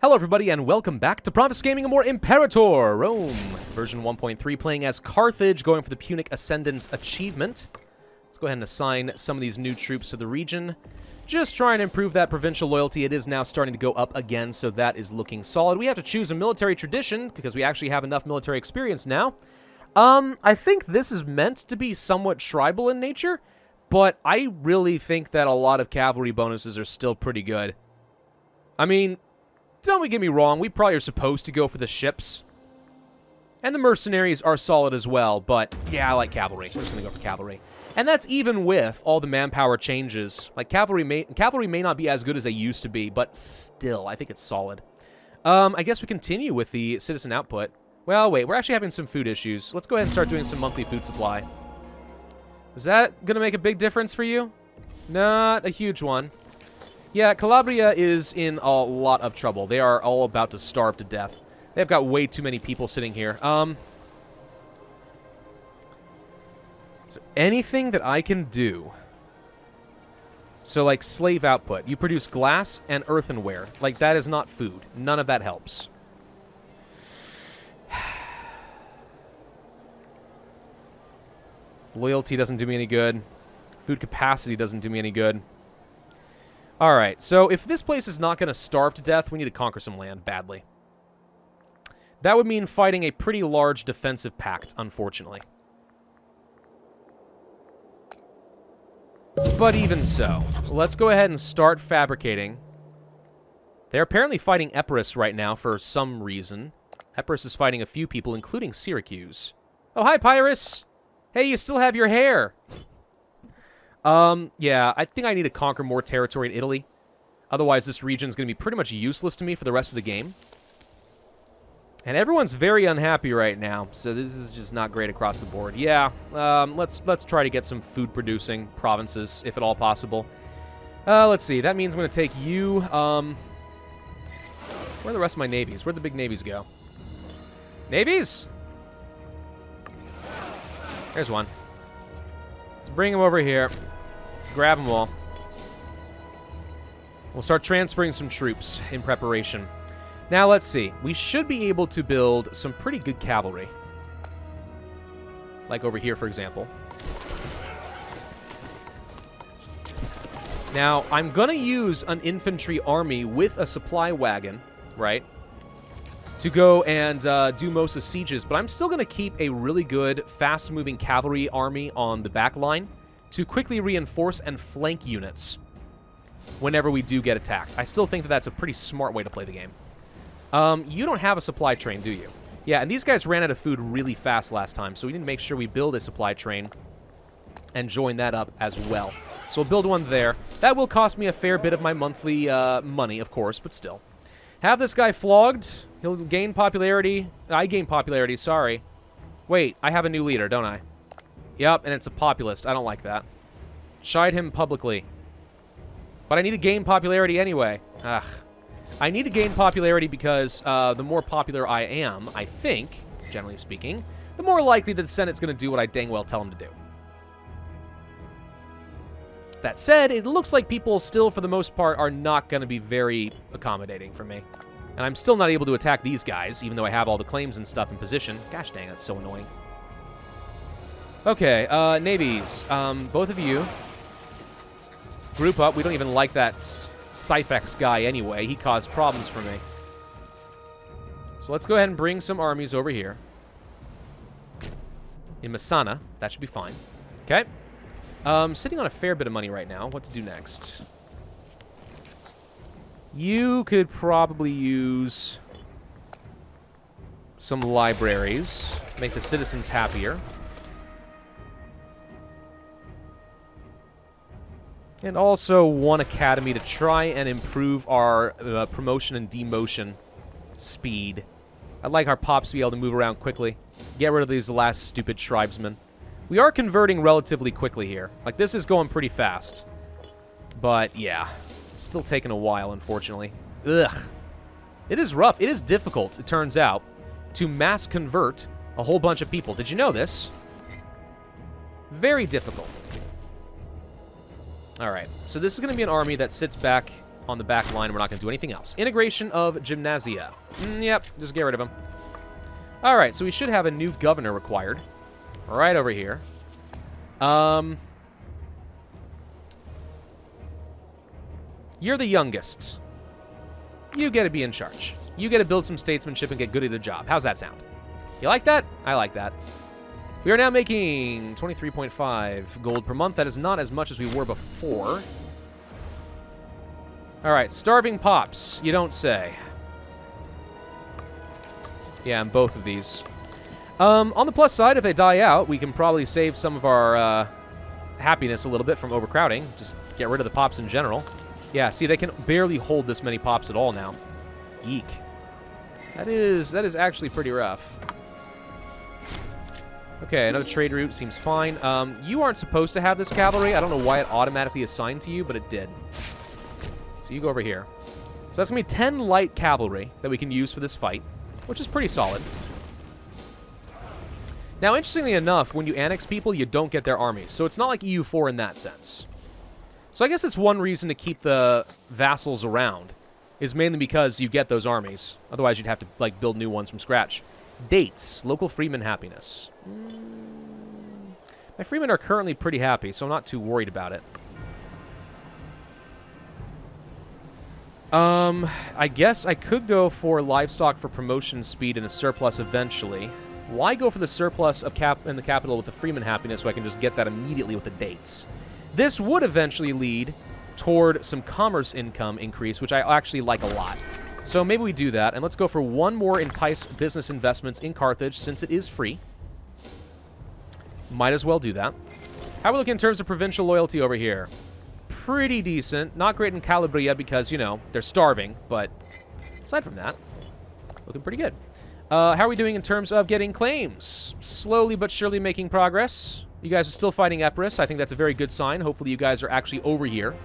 Hello everybody and welcome back to Pravus Gaming and more Imperator, Rome, version 1.3, playing as Carthage, going for the Punic Ascendance achievement. Let's go ahead and assign some of these new troops to the region. Just trying to improve that provincial loyalty. It is now starting to go up again, so that is looking solid. We have to choose a military tradition, because we actually have enough military experience now. I think this is meant to be somewhat tribal in nature, but I really think that a lot of cavalry bonuses are still pretty good. I mean, don't get me wrong, we probably are supposed to go for the ships. And the mercenaries are solid as well, but yeah, I like cavalry. We're just going to go for cavalry. And that's even with all the manpower changes. Like, cavalry may not be as good as they used to be, but still, I think it's solid. I guess we continue with the citizen output. Well, wait, we're actually having some food issues. Let's go ahead and start doing some monthly food supply. Is that going to make a big difference for you? Not a huge one. Yeah, Calabria is in a lot of trouble. They are all about to starve to death. They've got way too many people sitting here. So anything that I can do. So, like, slave output. You produce glass and earthenware. Like, that is not food. None of that helps. Loyalty doesn't do me any good. Food capacity doesn't do me any good. Alright, so if this place is not going to starve to death, we need to conquer some land badly. That would mean fighting a pretty large defensive pact, unfortunately. But even so, let's go ahead and start fabricating. They're apparently fighting Epirus right now for some reason. Epirus is fighting a few people, including Syracuse. Oh, hi, Pyrrhus! Hey, you still have your hair! Yeah, I think I need to conquer more territory in Italy. Otherwise, this region is going to be pretty much useless to me for the rest of the game. And everyone's very unhappy right now, so this is just not great across the board. Yeah, let's try to get some food-producing provinces, if at all possible. Let's see, that means I'm going to take you, where are the rest of my navies? Where'd the big navies go? Navies? There's one. Let's bring them over here. Grab them all. We'll start transferring some troops in preparation. Now, let's see. We should be able to build some pretty good cavalry. Like over here, for example. Now, I'm going to use an infantry army with a supply wagon, right? To go and do most of the sieges, but I'm still going to keep a really good, fast-moving cavalry army on the back line to quickly reinforce and flank units whenever we do get attacked. I still think that that's a pretty smart way to play the game. You don't have a supply train, do you? Yeah, and these guys ran out of food really fast last time, so we need to make sure we build a supply train and join that up as well. So we'll build one there. That will cost me a fair bit of my monthly money, of course, but still. Have this guy flogged. He'll gain popularity. I gain popularity, sorry. Wait, I have a new leader, don't I? Yep, and it's a populist. I don't like that. Chide him publicly. But I need to gain popularity anyway. Ugh. I need to gain popularity because the more popular I am, I think, generally speaking, the more likely that the Senate's going to do what I dang well tell them to do. That said, it looks like people still, for the most part, are not going to be very accommodating for me. And I'm still not able to attack these guys, even though I have all the claims and stuff in position. Gosh dang, that's so annoying. Okay, navies. Both of you. Group up. We don't even like that Cyphex guy anyway. He caused problems for me. So let's go ahead and bring some armies over here. In Messana. That should be fine. Okay. Sitting on a fair bit of money right now. What to do next? You could probably use some libraries. Make the citizens happier. And also one academy to try and improve our promotion and demotion speed. I'd like our pops to be able to move around quickly. Get rid of these last stupid tribesmen. We are converting relatively quickly here. Like, this is going pretty fast. But, yeah. It's still taking a while, unfortunately. Ugh. It is rough. It is difficult, it turns out, to mass convert a whole bunch of people. Did you know this? Very difficult. Alright. So this is going to be an army that sits back on the back line. We're not going to do anything else. Integration of Gymnasia. Yep, just get rid of him. All right, so we should have a new governor required. Right over here. You're the youngest. You get to be in charge. You get to build some statesmanship and get good at a job. How's that sound? You like that? I like that. We are now making 23.5 gold per month. That is not as much as we were before. All right, starving pops. You don't say. Yeah, and both of these. On the plus side, if they die out, we can probably save some of our happiness a little bit from overcrowding. Just get rid of the pops in general. Yeah, see, they can barely hold this many pops at all now. Eek. That is actually pretty rough. Okay, another trade route seems fine. You aren't supposed to have this cavalry. I don't know why it automatically assigned to you, but it did. So you go over here. So that's going to be 10 light cavalry that we can use for this fight, which is pretty solid. Now, interestingly enough, when you annex people, you don't get their armies. So it's not like EU4 in that sense. So I guess it's one reason to keep the vassals around, is mainly because you get those armies. Otherwise, you'd have to like build new ones from scratch. Dates. Local freeman happiness. My freemen are currently pretty happy, so I'm not too worried about it. I guess I could go for livestock for promotion speed and a surplus eventually. Why go for the surplus of in the capital with the freeman happiness so I can just get that immediately with the dates? This would eventually lead toward some commerce income increase, which I actually like a lot. So maybe we do that, and let's go for one more entice business investments in Carthage, since it is free. Might as well do that. How are we looking in terms of provincial loyalty over here? Pretty decent. Not great in Calabria because, you know, they're starving, but aside from that, looking pretty good. How are we doing in terms of getting claims? Slowly but surely making progress. You guys are still fighting Epirus. I think that's a very good sign. Hopefully you guys are actually over here.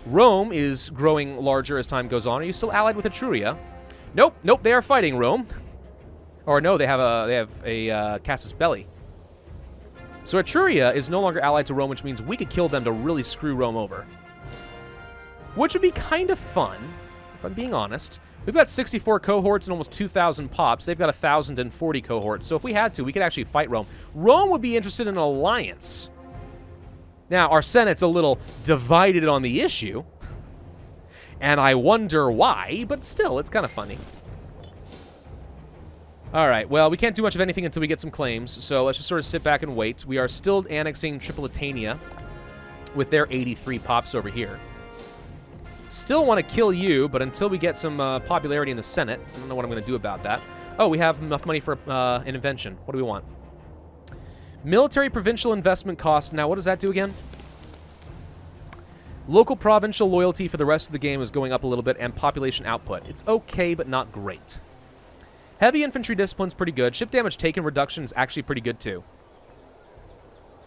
Rome is growing larger as time goes on. Are you still allied with Etruria? Nope, nope, they are fighting Rome. Or no, they have a Casus Belli. So Etruria is no longer allied to Rome, which means we could kill them to really screw Rome over. Which would be kind of fun, if I'm being honest. We've got 64 cohorts and almost 2,000 pops. They've got 1,040 cohorts. So if we had to, we could actually fight Rome. Rome would be interested in an alliance. Now, our Senate's a little divided on the issue. And I wonder why, but still, it's kind of funny. All right, well, we can't do much of anything until we get some claims, so let's just sort of sit back and wait. We are still annexing Tripolitania with their 83 pops over here. Still want to kill you, but until we get some popularity in the Senate, I don't know what I'm going to do about that. Oh, we have enough money for an invention. What do we want? Military provincial investment cost. Now, what does that do again? Local provincial loyalty for the rest of the game is going up a little bit, and population output. It's okay, but not great. Heavy infantry discipline's pretty good. Ship damage taken reduction is actually pretty good, too.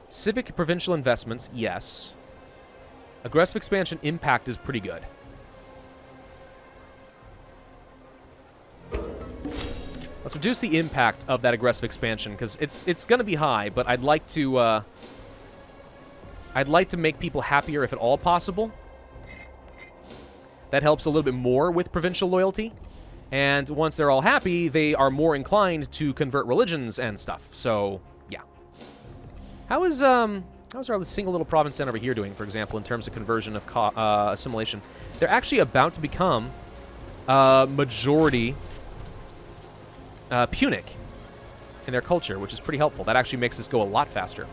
Civic provincial investments, yes. Aggressive expansion impact is pretty good. Let's reduce the impact of that aggressive expansion, because it's going to be high, but I'd like to make people happier if at all possible. That helps a little bit more with provincial loyalty. And once they're all happy, they are more inclined to convert religions and stuff. So, yeah. How's our single little province over here doing, for example, in terms of conversion of assimilation? They're actually about to become majority Punic in their culture, which is pretty helpful. That actually makes this go a lot faster.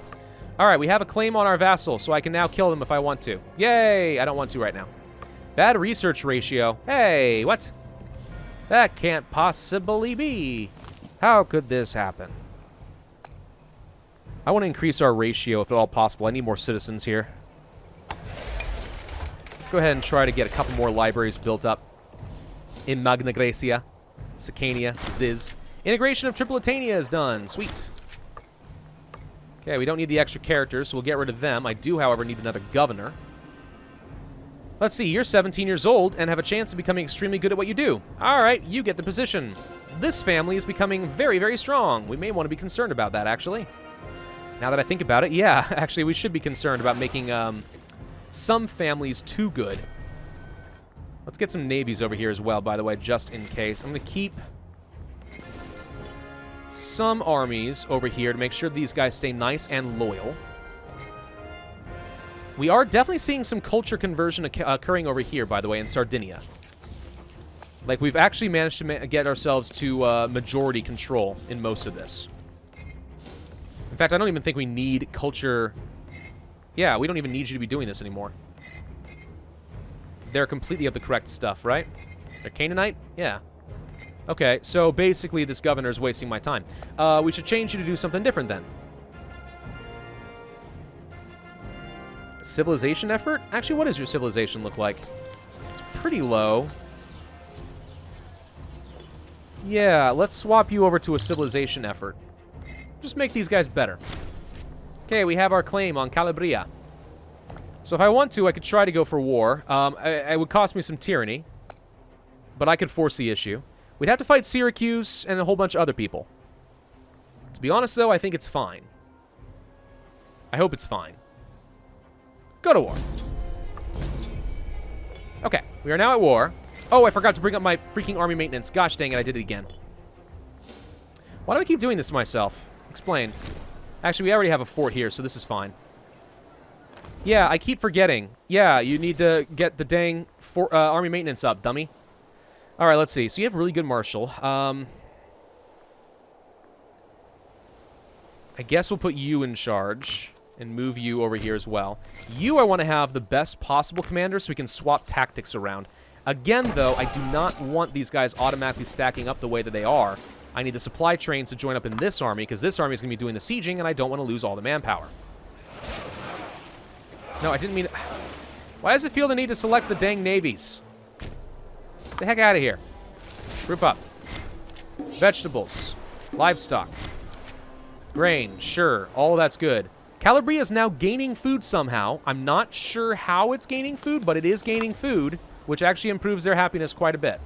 All right, we have a claim on our vassals, so I can now kill them if I want to. Yay! I don't want to right now. Bad research ratio. Hey, what? That can't possibly be. How could this happen? I want to increase our ratio if at all possible. I need more citizens here. Let's go ahead and try to get a couple more libraries built up in Magna Graecia, Sicania, Ziz. Integration of Tripolitania is done. Sweet. Okay, we don't need the extra characters, so we'll get rid of them. I do, however, need another governor. Let's see, you're 17 years old and have a chance of becoming extremely good at what you do. All right, you get the position. This family is becoming very, very strong. We may want to be concerned about that, actually. Now that I think about it, yeah, actually, we should be concerned about making some families too good. Let's get some navies over here as well, by the way, just in case. I'm going to keep some armies over here to make sure these guys stay nice and loyal. We are definitely seeing some culture conversion occurring over here, by the way, in Sardinia. Like, we've actually managed to get ourselves to majority control in most of this. In fact, I don't even think we need culture... Yeah, we don't even need you to be doing this anymore. They're completely of the correct stuff, right? They're Canaanite? Yeah. Okay, so basically this governor is wasting my time. We should change you to do something different then. Civilization effort? Actually, what does your civilization look like? It's pretty low. Yeah, let's swap you over to a civilization effort. Just make these guys better. Okay, we have our claim on Calabria. So if I want to, I could try to go for war. It would cost me some tyranny, but I could force the issue. We'd have to fight Syracuse and a whole bunch of other people. To be honest, though, I think it's fine. I hope it's fine. Go to war. Okay, we are now at war. Oh, I forgot to bring up my freaking army maintenance. Gosh dang it, I did it again. Why do I keep doing this to myself? Explain. Actually, we already have a fort here, so this is fine. Yeah, I keep forgetting. Yeah, you need to get the dang army maintenance up, dummy. All right, let's see. So you have really good marshal. I guess we'll put you in charge and move you over here as well. You, I want to have the best possible commander so we can swap tactics around. Again, though, I do not want these guys automatically stacking up the way that they are. I need the supply trains to join up in this army, because this army is going to be doing the sieging, and I don't want to lose all the manpower. No, I didn't mean... Why does it feel the need to select the dang navies? Get the heck out of here. Group up. Vegetables. Livestock. Grain. Sure. All of that's good. Calabria is now gaining food somehow. I'm not sure how it's gaining food, but it is gaining food, which actually improves their happiness quite a bit.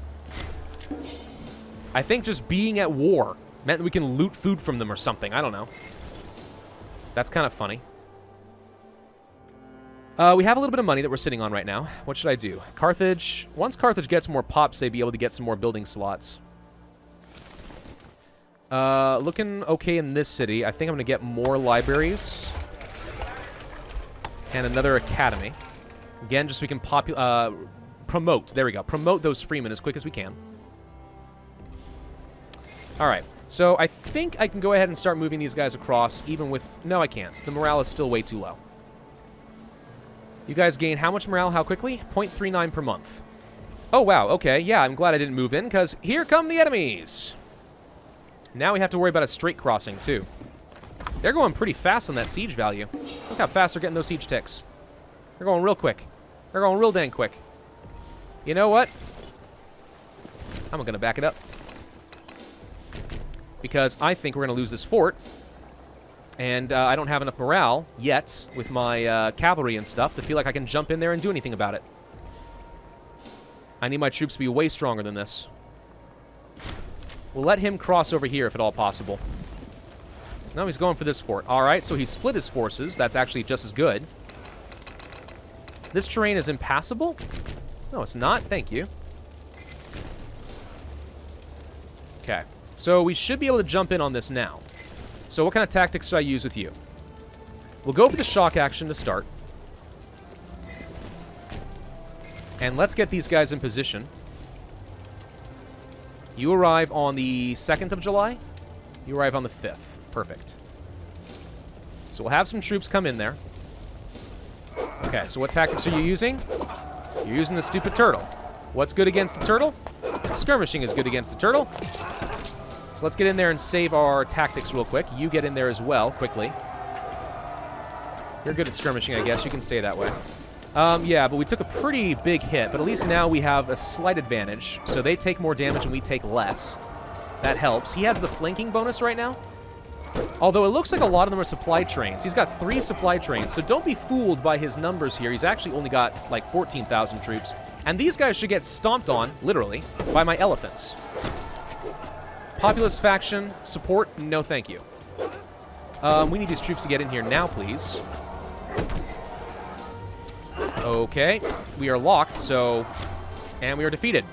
I think just being at war meant we can loot food from them or something. I don't know. That's kind of funny. We have a little bit of money that we're sitting on right now. What should I do? Carthage. Once Carthage gets more pops, they'd be able to get some more building slots. Looking okay in this city. I think I'm going to get more libraries. And another academy. Again, just so we can promote. There we go. Promote those freemen as quick as we can. Alright, so I think I can go ahead and start moving these guys across, even with... No, I can't. The morale is still way too low. You guys gain how much morale, how quickly? 0.39 per month. Oh, wow, okay. Yeah, I'm glad I didn't move in, because here come the enemies! Now we have to worry about a straight crossing, too. They're going pretty fast on that siege value. Look how fast they're getting those siege ticks. They're going real quick. They're going real dang quick. You know what? I'm going to back it up. Because I think we're going to lose this fort. And I don't have enough morale yet with my cavalry and stuff to feel like I can jump in there and do anything about it. I need my troops to be way stronger than this. We'll let him cross over here if at all possible. No, he's going for this fort. Alright, so he split his forces. That's actually just as good. This terrain is impassable? No, it's not. Thank you. Okay. So we should be able to jump in on this now. So what kind of tactics should I use with you? We'll go for the shock action to start. And let's get these guys in position. You arrive on the 2nd of July. You arrive on the 5th. Perfect. So we'll have some troops come in there. Okay, so what tactics are you using? You're using the stupid turtle. What's good against the turtle? Skirmishing is good against the turtle. So let's get in there and save our tactics real quick. You get in there as well, quickly. You're good at skirmishing, I guess. You can stay that way. Yeah, but we took a pretty big hit, but at least now we have a slight advantage. So they take more damage and we take less. That helps. He has the flanking bonus right now. Although it looks like a lot of them are supply trains. He's got 3 supply trains, so don't be fooled by his numbers here. He's actually only got, like, 14,000 troops. And these guys should get stomped on, literally, by my elephants. Populist faction, support, no thank you. We need these troops to get in here now, please. Okay, we are locked, so And we are defeated.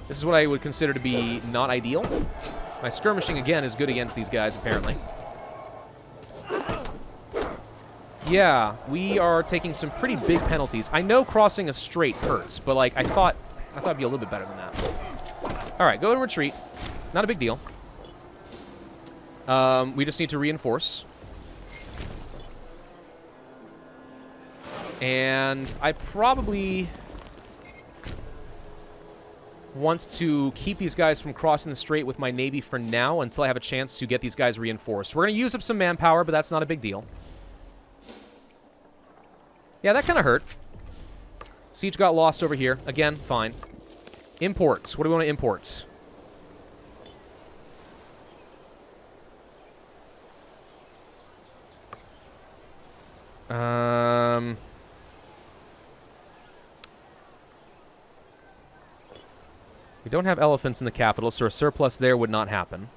This is what I would consider to be not ideal. My skirmishing, again, is good against these guys, apparently. Yeah, we are taking some pretty big penalties. I know crossing a strait hurts, but, like, I thought it'd be a little bit better than that. All right, go and retreat. Not a big deal. We just need to reinforce. And I probably want to keep these guys from crossing the strait with my navy for now until I have a chance to get these guys reinforced. We're going to use up some manpower, but that's not a big deal. Yeah, that kind of hurt. Siege got lost over here. Again, fine. Imports. What do we want to import? We don't have elephants in the capital, so a surplus there would not happen.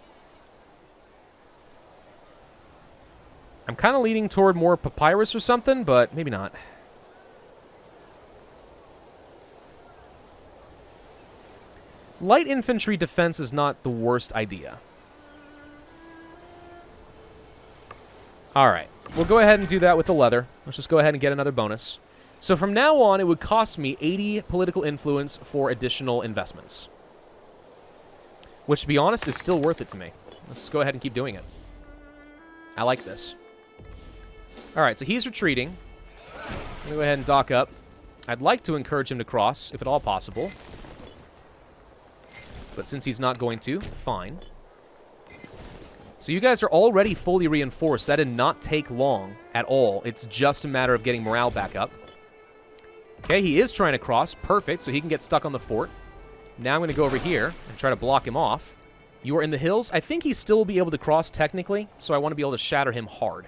I'm kind of leaning toward more papyrus or something, but maybe not. Light infantry defense is not the worst idea. Alright, we'll go ahead and do that with the leather. Let's just go ahead and get another bonus. So from now on, it would cost me 80 political influence for additional investments. Which, to be honest, is still worth it to me. Let's go ahead and keep doing it. I like this. Alright, so he's retreating. I'm going to go ahead and dock up. I'd like to encourage him to cross, if at all possible. But since he's not going to, fine. So you guys are already fully reinforced. That did not take long at all. It's just a matter of getting morale back up. Okay, he is trying to cross. Perfect, so he can get stuck on the fort. Now I'm going to go over here and try to block him off. You are in the hills. I think he still will be able to cross technically, so I want to be able to shatter him hard.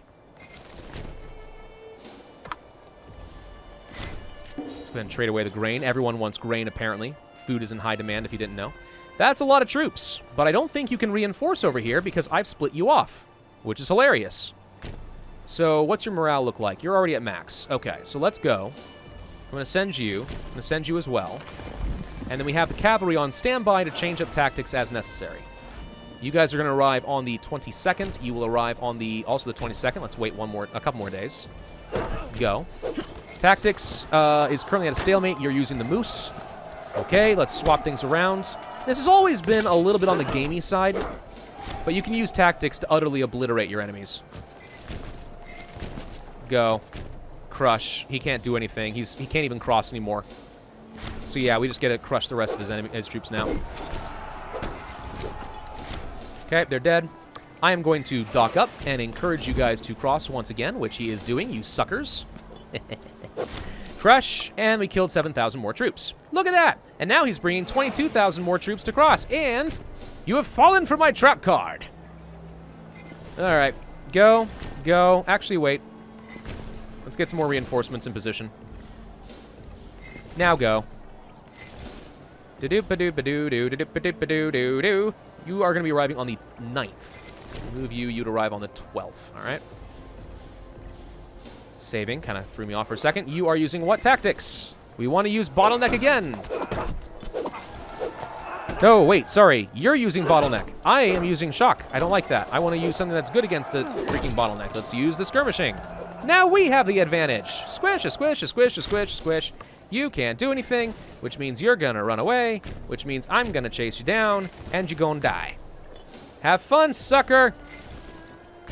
Let's go ahead and trade away the grain. Everyone wants grain, apparently. Food is in high demand, if you didn't know. That's a lot of troops, but I don't think you can reinforce over here because I've split you off, which is hilarious. So what's your morale look like? You're already at max. Okay, so let's go. I'm going to send you. I'm going to send you as well. And then we have the cavalry on standby to change up tactics as necessary. You guys are going to arrive on the 22nd. You will arrive on the also the 22nd. Let's wait a couple more days. Go. Tactics is currently at a stalemate. You're using the moose. Okay, let's swap things around. This has always been a little bit on the gamey side, but you can use tactics to utterly obliterate your enemies. Go. Crush. He can't do anything. He can't even cross anymore. So yeah, we just get to crush the rest of his troops now. Okay, they're dead. I am going to dock up and encourage you guys to cross once again, which he is doing, you suckers. Crush, and we killed 7,000 more troops. Look at that! And now he's bringing 22,000 more troops to cross, and you have fallen for my trap card. Alright, go, go. Actually, wait. Let's get some more reinforcements in position. Now go. Do-do-ba-do-ba-do-do-do-do-ba-do-ba-do-do-do. You are going to be arriving on the 9th. Move you, you'd arrive on the 12th, alright? Saving, kind of threw me off for a second. You are using what tactics? We want to use bottleneck again. No, wait, sorry. You're using bottleneck. I am using shock. I don't like that. I want to use something that's good against the freaking bottleneck. Let's use the skirmishing. Now we have the advantage. Squish, a squish, a squish, a squish, a squish. You can't do anything, which means you're going to run away, which means I'm going to chase you down, and you're going to die. Have fun, sucker.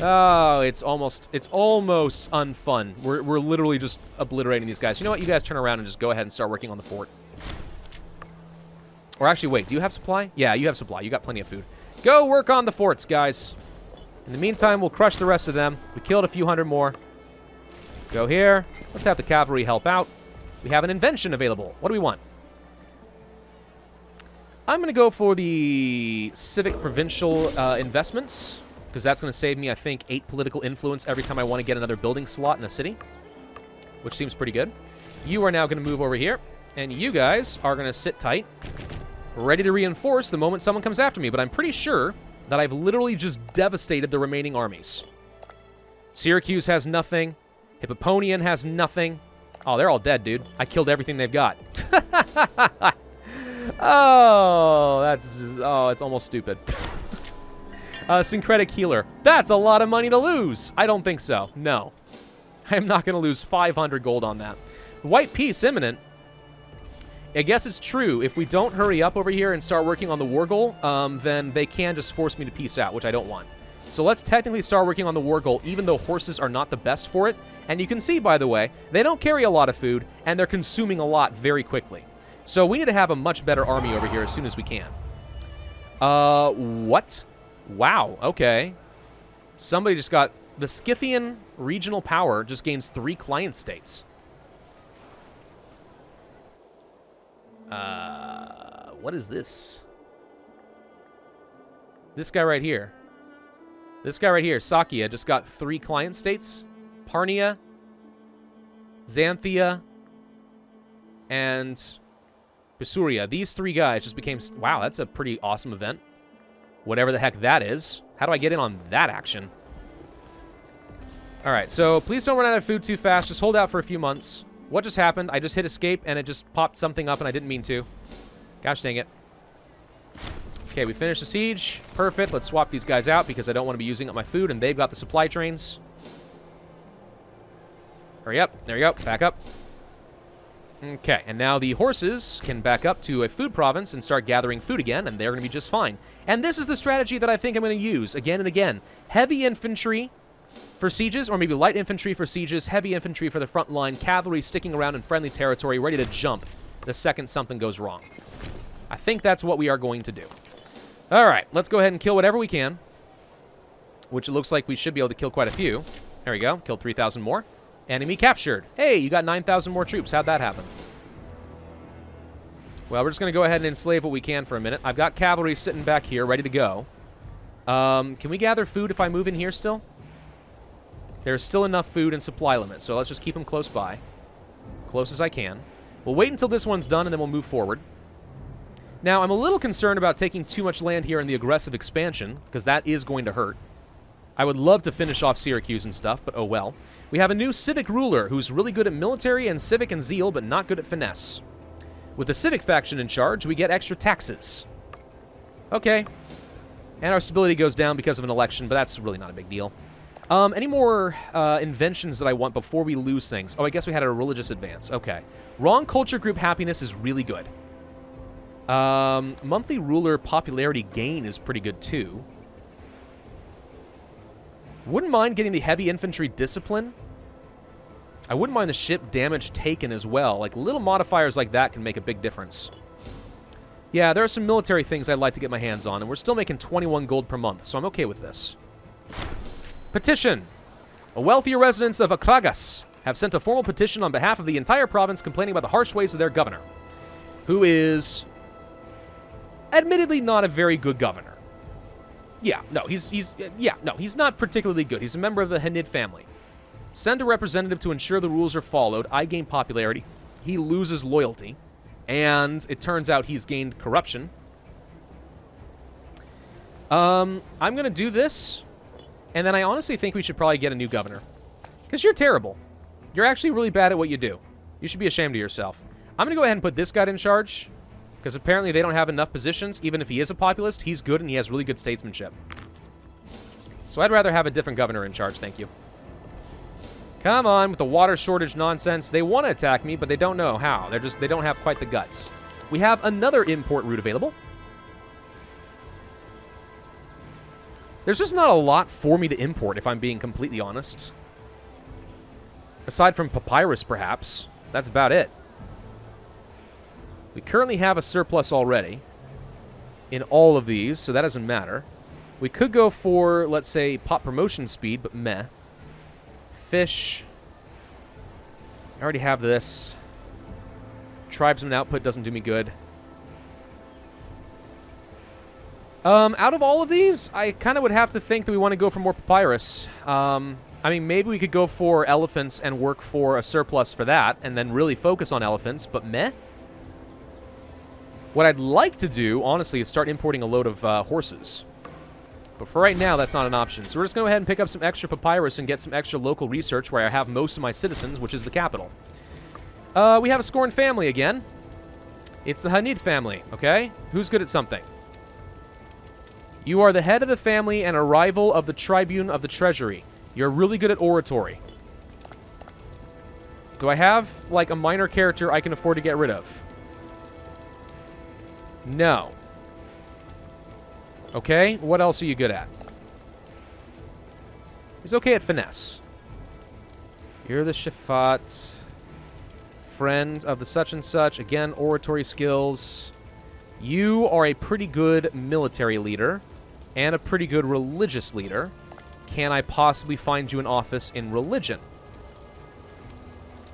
Oh, it's almost unfun. We're literally just obliterating these guys. You know what? You guys turn around and just go ahead and start working on the fort. Or actually, wait. Do you have supply? Yeah, you have supply. You got plenty of food. Go work on the forts, guys. In the meantime, we'll crush the rest of them. We killed a few hundred more. Go here. Let's have the cavalry help out. We have an invention available. What do we want? I'm going to go for the civic provincial investments, because that's going to save me, I think, 8 political influence every time I want to get another building slot in a city, which seems pretty good. You are now going to move over here, and you guys are going to sit tight, ready to reinforce the moment someone comes after me, but I'm pretty sure that I've literally just devastated the remaining armies. Syracuse has nothing. Hippoponian has nothing. Oh, they're all dead, dude. I killed everything they've got. Oh, that's just, oh, it's almost stupid. Syncretic Healer. That's a lot of money to lose. I don't think so. No. I am not going to lose 500 gold on that. White Peace imminent. I guess it's true. If we don't hurry up over here and start working on the war goal, then they can just force me to peace out, which I don't want. So let's technically start working on the war goal, even though horses are not the best for it. And you can see, by the way, they don't carry a lot of food, and they're consuming a lot very quickly. So we need to have a much better army over here as soon as we can. What? Wow, okay. Somebody just got... The Scythian regional power just gains 3 client states. What is this? This guy right here. This guy right here, Sakia, just got 3 client states. Parnia, Xanthia, and Bisuria. These 3 guys just became... Wow, that's a pretty awesome event. Whatever the heck that is. How do I get in on that action? Alright, so please don't run out of food too fast. Just hold out for a few months. What just happened? I just hit escape, and it just popped something up, and I didn't mean to. Gosh dang it. Okay, we finished the siege. Perfect. Let's swap these guys out, because I don't want to be using up my food, and they've got the supply trains. Hurry up. There you go. Back up. Okay, and now the horses can back up to a food province and start gathering food again, and they're going to be just fine. And this is the strategy that I think I'm going to use again and again. Heavy infantry for sieges, or maybe light infantry for sieges, heavy infantry for the front line, cavalry sticking around in friendly territory, ready to jump the second something goes wrong. I think that's what we are going to do. All right, let's go ahead and kill whatever we can, which it looks like we should be able to kill quite a few. There we go, killed 3,000 more. Enemy captured. Hey, you got 9,000 more troops. How'd that happen? Well, we're just going to go ahead and enslave what we can for a minute. I've got cavalry sitting back here, ready to go. Can we gather food if I move in here still? There's still enough food and supply limit, so let's just keep them close by. Close as I can. We'll wait until this one's done, and then we'll move forward. Now, I'm a little concerned about taking too much land here in the aggressive expansion, because that is going to hurt. I would love to finish off Syracuse and stuff, but oh well. We have a new civic ruler who's really good at military and civic and zeal, but not good at finesse. With the civic faction in charge, we get extra taxes. Okay. And our stability goes down because of an election, but that's really not a big deal. Any more inventions that I want before we lose things? Oh, I guess we had a religious advance. Okay. Wrong culture group happiness is really good. Monthly ruler popularity gain is pretty good, too. Wouldn't mind getting the heavy infantry discipline. I wouldn't mind the ship damage taken as well. Like, little modifiers like that can make a big difference. Yeah, there are some military things I'd like to get my hands on, and we're still making 21 gold per month, so I'm okay with this. Petition. A wealthier residents of Akragas have sent a formal petition on behalf of the entire province complaining about the harsh ways of their governor, who is admittedly not a very good governor. Yeah, no, he's not particularly good. He's a member of the Hanid family. Send a representative to ensure the rules are followed. I gain popularity. He loses loyalty. And it turns out he's gained corruption. I'm going to do this. And then I honestly think we should probably get a new governor. Because you're terrible. You're actually really bad at what you do. You should be ashamed of yourself. I'm going to go ahead and put this guy in charge. Because apparently they don't have enough positions. Even if he is a populist, he's good and he has really good statesmanship. So I'd rather have a different governor in charge, thank you. Come on, with the water shortage nonsense. They want to attack me, but they don't know how. They don't have quite the guts. We have another import route available. There's just not a lot for me to import, if I'm being completely honest. Aside from papyrus, perhaps. That's about it. We currently have a surplus already in all of these, so that doesn't matter. We could go for, let's say, pop promotion speed, but meh. Fish. I already have this. Tribesman output doesn't do me good. Out of all of these, I kind of would have to think that we want to go for more papyrus. I mean, maybe we could go for elephants and work for a surplus for that, and then really focus on elephants, but meh. What I'd like to do, honestly, is start importing a load of horses. But for right now, that's not an option. So we're just going to go ahead and pick up some extra papyrus and get some extra local research where I have most of my citizens, which is the capital. We have a scorned family again. It's the Hanid family, okay? Who's good at something? You are the head of the family and a rival of the tribune of the treasury. You're really good at oratory. Do I have, like, a minor character I can afford to get rid of? No. Okay, what else are you good at? He's okay at finesse. You're the Shafat. Friend of the such and such. Again, oratory skills. You are a pretty good military leader and a pretty good religious leader. Can I possibly find you an office in religion?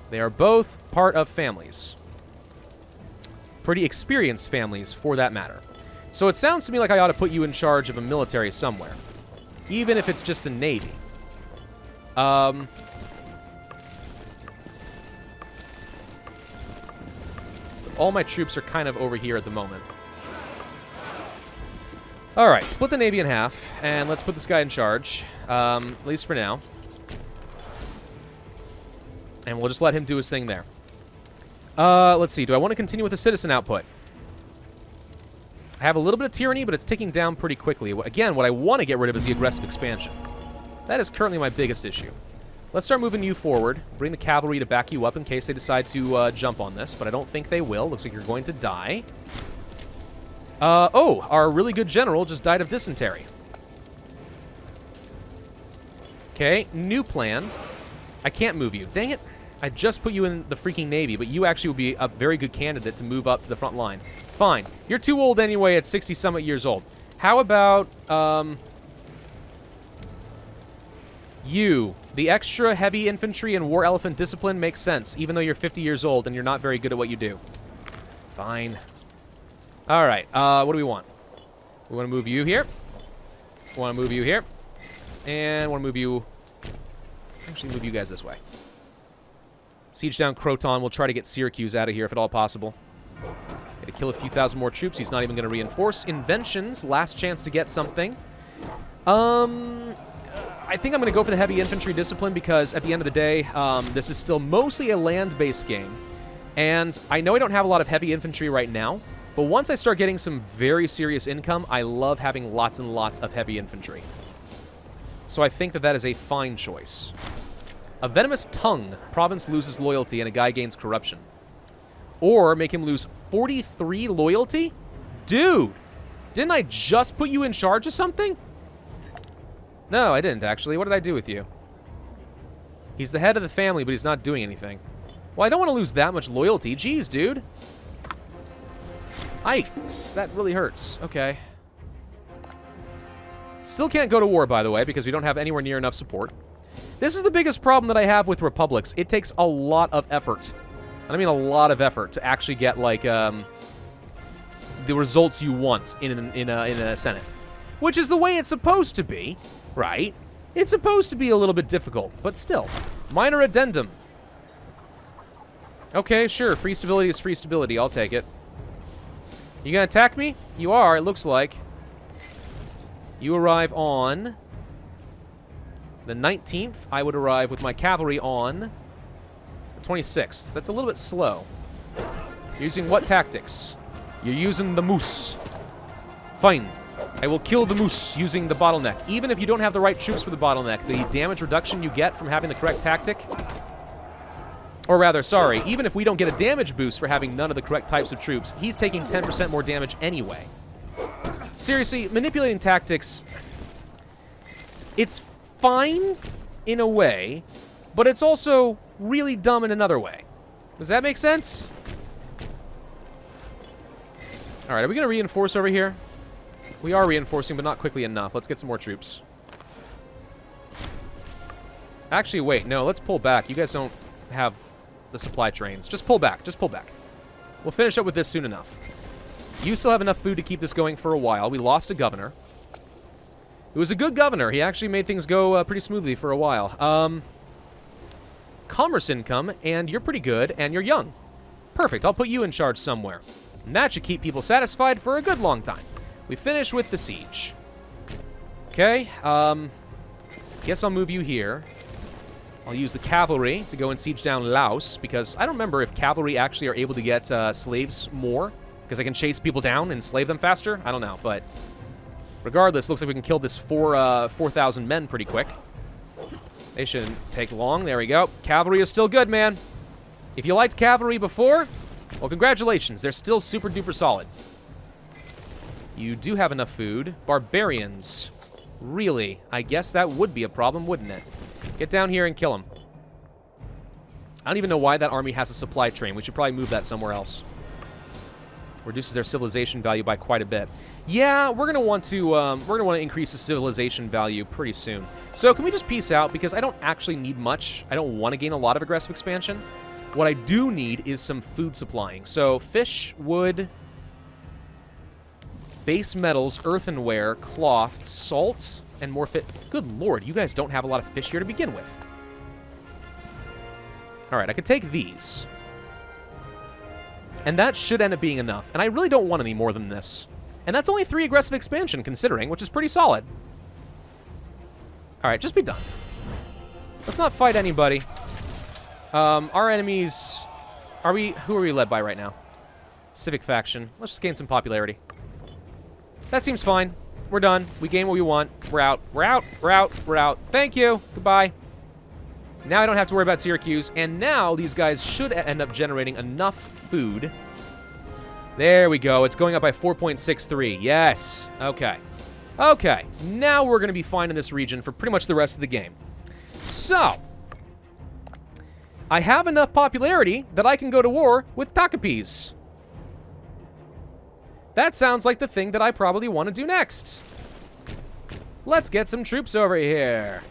They are both part of families. Pretty experienced families, for that matter. So it sounds to me like I ought to put you in charge of a military somewhere. Even if it's just a navy. All my troops are kind of over here at the moment. Alright, split the navy in half, and let's put this guy in charge. At least for now. And we'll just let him do his thing there. Let's see. Do I want to continue with the citizen output? I have a little bit of tyranny, but it's ticking down pretty quickly. Again, what I want to get rid of is the aggressive expansion. That is currently my biggest issue. Let's start moving you forward. Bring the cavalry to back you up in case they decide to jump on this, but I don't think they will. Looks like you're going to die. Oh, our really good general just died of dysentery. Okay, new plan. I can't move you. Dang it. I just put you in the freaking navy, but you actually would be a very good candidate to move up to the front line. Fine. You're too old anyway at 60-something years old. How about, you. The extra heavy infantry and war elephant discipline makes sense, even though you're 50 years old and you're not very good at what you do. Fine. Alright, what do we want? We want to move you here. We want to move you here. And want to move you... Actually, move you guys this way. Siege down Croton. We'll try to get Syracuse out of here if at all possible. Got to kill a few thousand more troops. He's not even going to reinforce. Inventions. Last chance to get something. I think I'm going to go for the heavy infantry discipline because at the end of the day, this is still mostly a land-based game. And I know I don't have a lot of heavy infantry right now, but once I start getting some very serious income, I love having lots and lots of heavy infantry. So I think that that is a fine choice. A venomous tongue. Province loses loyalty and a guy gains corruption. Or make him lose 43 loyalty? Dude! Didn't I just put you in charge of something? No, I didn't, actually. What did I do with you? He's the head of the family, but he's not doing anything. Well, I don't want to lose that much loyalty. Jeez, dude. That really hurts. Okay. Still can't go to war, by the way, because we don't have anywhere near enough support. This is the biggest problem that I have with republics. It takes a lot of effort. And I mean a lot of effort to actually get, like, the results you want in a Senate. Which is the way it's supposed to be, right? It's supposed to be a little bit difficult, but still. Minor addendum. Okay, sure. Free stability is free stability. I'll take it. You gonna attack me? You are, it looks like. You arrive on the 19th. I would arrive with my cavalry on the 26th. That's a little bit slow. Using what tactics? You're using the moose. Fine. I will kill the moose using the bottleneck. Even if you don't have the right troops for the bottleneck, the damage reduction you get from having the correct tactic... Or rather, sorry, even if we don't get a damage boost for having none of the correct types of troops, he's taking 10% more damage anyway. Seriously, manipulating tactics... It's fine in a way, but it's also really dumb in another way. Does that make sense? Alright, are we going to reinforce over here? We are reinforcing, but not quickly enough. Let's get some more troops. Actually, wait. No, let's pull back. You guys don't have the supply trains. Just pull back. Just pull back. We'll finish up with this soon enough. You still have enough food to keep this going for a while. We lost a governor. It was a good governor. He actually made things go pretty smoothly for a while. Commerce income, and you're pretty good, and you're young. Perfect. I'll put you in charge somewhere. And that should keep people satisfied for a good long time. We finish with the siege. Okay, guess I'll move you here. I'll use the cavalry to go and siege down Laos, because I don't remember if cavalry actually are able to get slaves more, because I can chase people down and slave them faster. I don't know, but regardless, looks like we can kill this 4,000 men pretty quick. They shouldn't take long. There we go. Cavalry is still good, man. If you liked cavalry before, well, congratulations. They're still super duper solid. You do have enough food. Barbarians. Really? I guess that would be a problem, wouldn't it? Get down here and kill them. I don't even know why that army has a supply train. We should probably move that somewhere else. Reduces their civilization value by quite a bit. Yeah, we're gonna want to increase the civilization value pretty soon. So can we just peace out, because I don't actually need much. I don't want to gain a lot of aggressive expansion. What I do need is some food supplying. So fish, wood, base metals, earthenware, cloth, salt, and more fit. Good lord, you guys don't have a lot of fish here to begin with. All right, I could take these. And that should end up being enough. And I really don't want any more than this. And that's only 3 aggressive expansion, considering, which is pretty solid. All right, just be done. Let's not fight anybody. Our enemies... Who are we led by right now? Civic faction. Let's just gain some popularity. That seems fine. We're done. We gain what we want. We're out. We're out. We're out. We're out. Thank you. Goodbye. Now I don't have to worry about Syracuse. And now these guys should end up generating enough food. There we go. It's going up by 4.63. Yes. Okay. Okay. Now we're going to be fine in this region for pretty much the rest of the game. So, I have enough popularity that I can go to war with Takapis. That sounds like the thing that I probably want to do next. Let's get some troops over here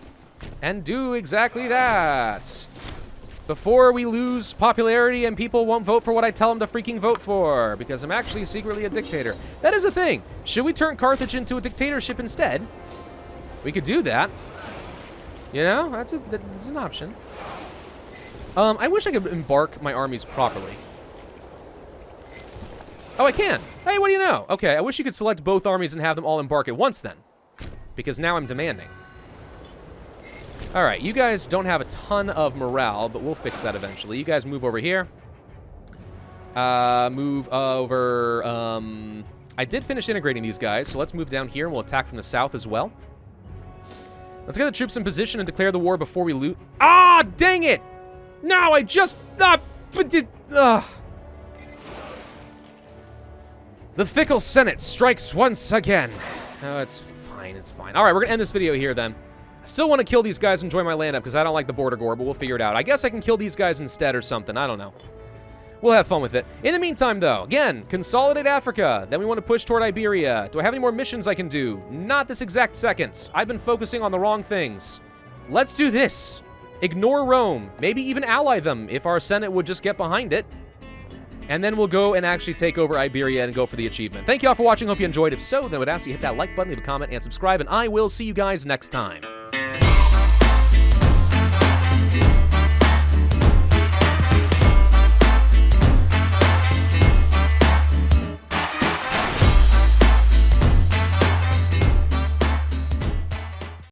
and do exactly that. Before we lose popularity and people won't vote for what I tell them to freaking vote for, because I'm actually secretly a dictator. That is a thing. Should we turn Carthage into a dictatorship instead? We could do that. You know, that's an option. I wish I could embark my armies properly. Oh, I can. Hey, what do you know? Okay, I wish you could select both armies and have them all embark at once then, because now I'm demanding. All right, you guys don't have a ton of morale, but we'll fix that eventually. You guys move over here. Move over... I did finish integrating these guys, so let's move down here and we'll attack from the south as well. Let's get the troops in position and declare the war before we loot. Ah, dang it! No, I just... The fickle Senate strikes once again. Oh, it's fine, it's fine. All right, we're going to end this video here then. I still want to kill these guys and join my land up because I don't like the border gore, but we'll figure it out. I guess I can kill these guys instead or something. I don't know. We'll have fun with it. In the meantime, though, again, consolidate Africa. Then we want to push toward Iberia. Do I have any more missions I can do? Not this exact second. I've been focusing on the wrong things. Let's do this. Ignore Rome. Maybe even ally them if our Senate would just get behind it. And then we'll go and actually take over Iberia and go for the achievement. Thank you all for watching. Hope you enjoyed. If so, then I would ask you to hit that like button, leave a comment, and subscribe. And I will see you guys next time.